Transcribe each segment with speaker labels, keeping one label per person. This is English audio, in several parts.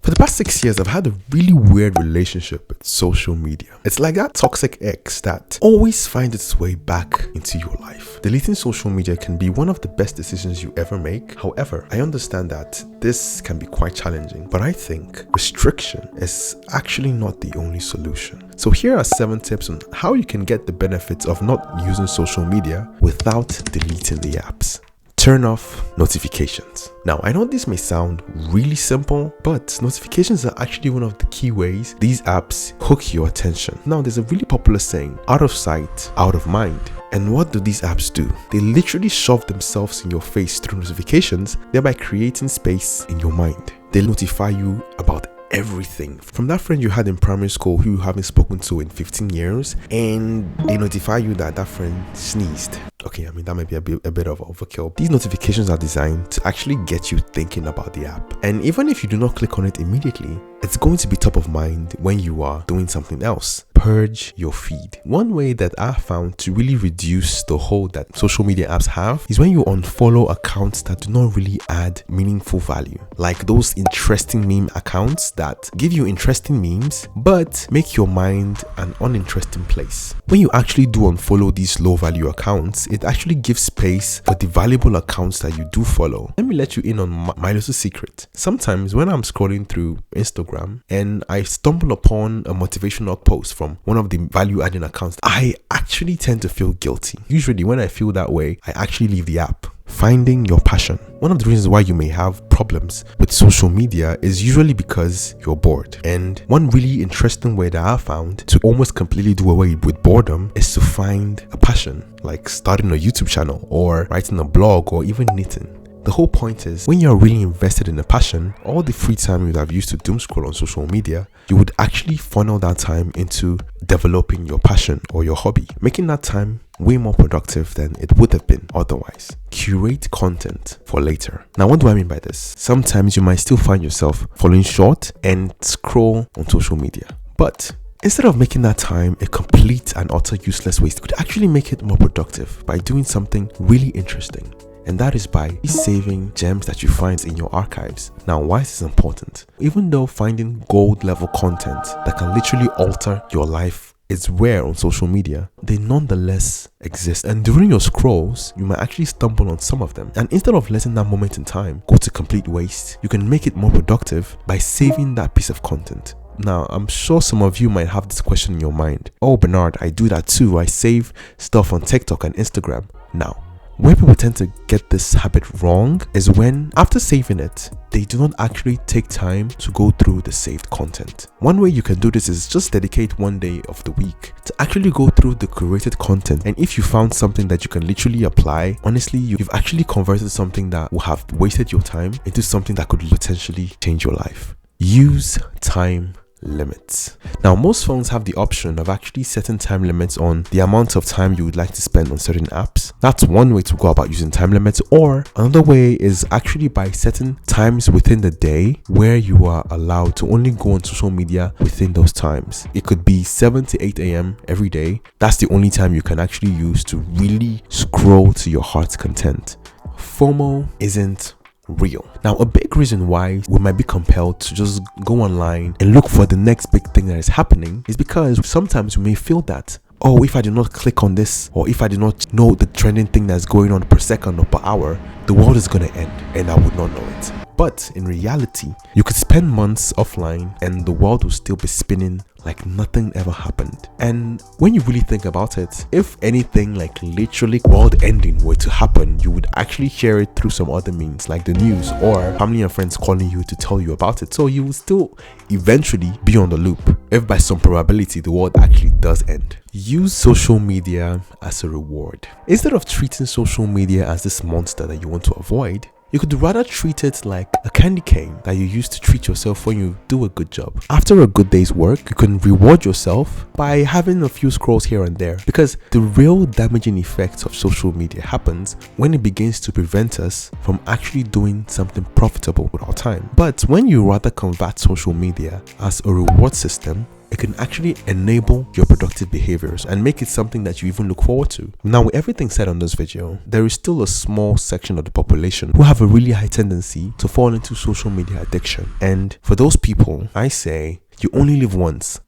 Speaker 1: For the past 6 years, I've had a really weird relationship with social media. It's like that toxic ex that always finds its way back into your life. Deleting social media can be one of the best decisions you ever make. However, I understand that this can be quite challenging, but I think restriction is actually not the only solution. So here are 7 tips on how you can get the benefits of not using social media without deleting the apps. Turn off notifications. Now, I know this may sound really simple, but notifications are actually one of the key ways these apps hook your attention. Now, there's a really popular saying, out of sight, out of mind. And what do these apps do? They literally shove themselves in your face through notifications, thereby creating space in your mind. They notify you about everything, from that friend you had in primary school who you haven't spoken to in 15 years, and they notify you that that friend sneezed. Okay, I mean, that might be a bit of overkill. These notifications are designed to actually get you thinking about the app. And even if you do not click on it immediately, it's going to be top of mind when you are doing something else. Purge your feed. One way that I found to really reduce the hold that social media apps have is when you unfollow accounts that do not really add meaningful value. Like those interesting meme accounts that give you interesting memes, but make your mind an uninteresting place. When you actually do unfollow these low value accounts, it actually gives space for the valuable accounts that you do follow. Let me let you in on my little secret. Sometimes when I'm scrolling through Instagram and I stumble upon a motivational post from one of the value adding accounts, I actually tend to feel guilty. Usually when I feel that way, I actually leave the app. Finding your passion. One of the reasons why you may have problems with social media is usually because you're bored. And one really interesting way that I found to almost completely do away with boredom is to find a passion, like starting a YouTube channel or writing a blog or even knitting. The whole point is, when you're really invested in a passion, all the free time you'd have used to doom scroll on social media, you would actually funnel that time into developing your passion or your hobby, making that time way more productive than it would have been otherwise. Curate content for later. Now, what do I mean by this? Sometimes you might still find yourself falling short and scroll on social media, but instead of making that time a complete and utter useless waste, you could actually make it more productive by doing something really interesting. And that is by saving gems that you find in your archives. Now, why is this important? Even though finding gold level content that can literally alter your life is rare on social media, they nonetheless exist. And during your scrolls, you might actually stumble on some of them. And instead of letting that moment in time go to complete waste, you can make it more productive by saving that piece of content. Now, I'm sure some of you might have this question in your mind. Oh, Bernard, I do that too. I save stuff on TikTok and Instagram. Now, where people tend to get this habit wrong is when, after saving it, they do not actually take time to go through the saved content. One way you can do this is just dedicate one day of the week to actually go through the curated content. And if you found something that you can literally apply, honestly, you've actually converted something that will have wasted your time into something that could potentially change your life. Use time limits. Now, most phones have the option of actually setting time limits on the amount of time you would like to spend on certain apps. That's one way to go about using time limits, or another way is actually by setting times within the day where you are allowed to only go on social media within those times. It could be 7 to 8 a.m. every day. That's the only time you can actually use to really scroll to your heart's content. FOMO isn't real. Now, a big reason why we might be compelled to just go online and look for the next big thing that is happening is because sometimes we may feel that, oh, if I do not click on this, or if I do not know the trending thing that's going on per second or per hour, the world is going to end and I would not know it. But in reality, you could spend months offline and the world will still be spinning like nothing ever happened. And when you really think about it, if anything like literally world ending were to happen, you would actually hear it through some other means like the news or family and friends calling you to tell you about it. So you will still eventually be on the loop if by some probability the world actually does end. Use social media as a reward. Instead of treating social media as this monster that you want to avoid, you could rather treat it like a candy cane that you use to treat yourself when you do a good job. After a good day's work, you can reward yourself by having a few scrolls here and there, because the real damaging effects of social media happens when it begins to prevent us from actually doing something profitable with our time. But when you rather convert social media as a reward system, it can actually enable your productive behaviors and make it something that you even look forward to. Now, with everything said on this video, there is still a small section of the population who have a really high tendency to fall into social media addiction. And for those people, I say you only live once.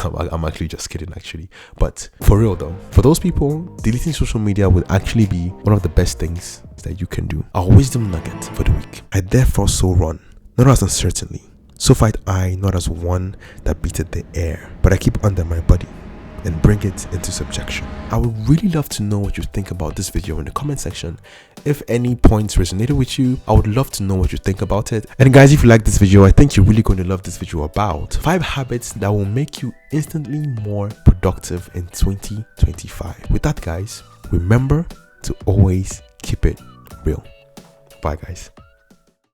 Speaker 1: I'm actually just kidding, actually. But for real though, for those people, deleting social media would actually be one of the best things that you can do. Our wisdom nugget for the week: I therefore so run, not as uncertainly. So fight I, not as one that beateth the air, but I keep under my body and bring it into subjection. I would really love to know what you think about this video in the comment section. If any points resonated with you, I would love to know what you think about it. And guys, if you like this video, I think you're really going to love this video about 5 habits that will make you instantly more productive in 2025. With that, guys, remember to always keep it real. Bye, guys.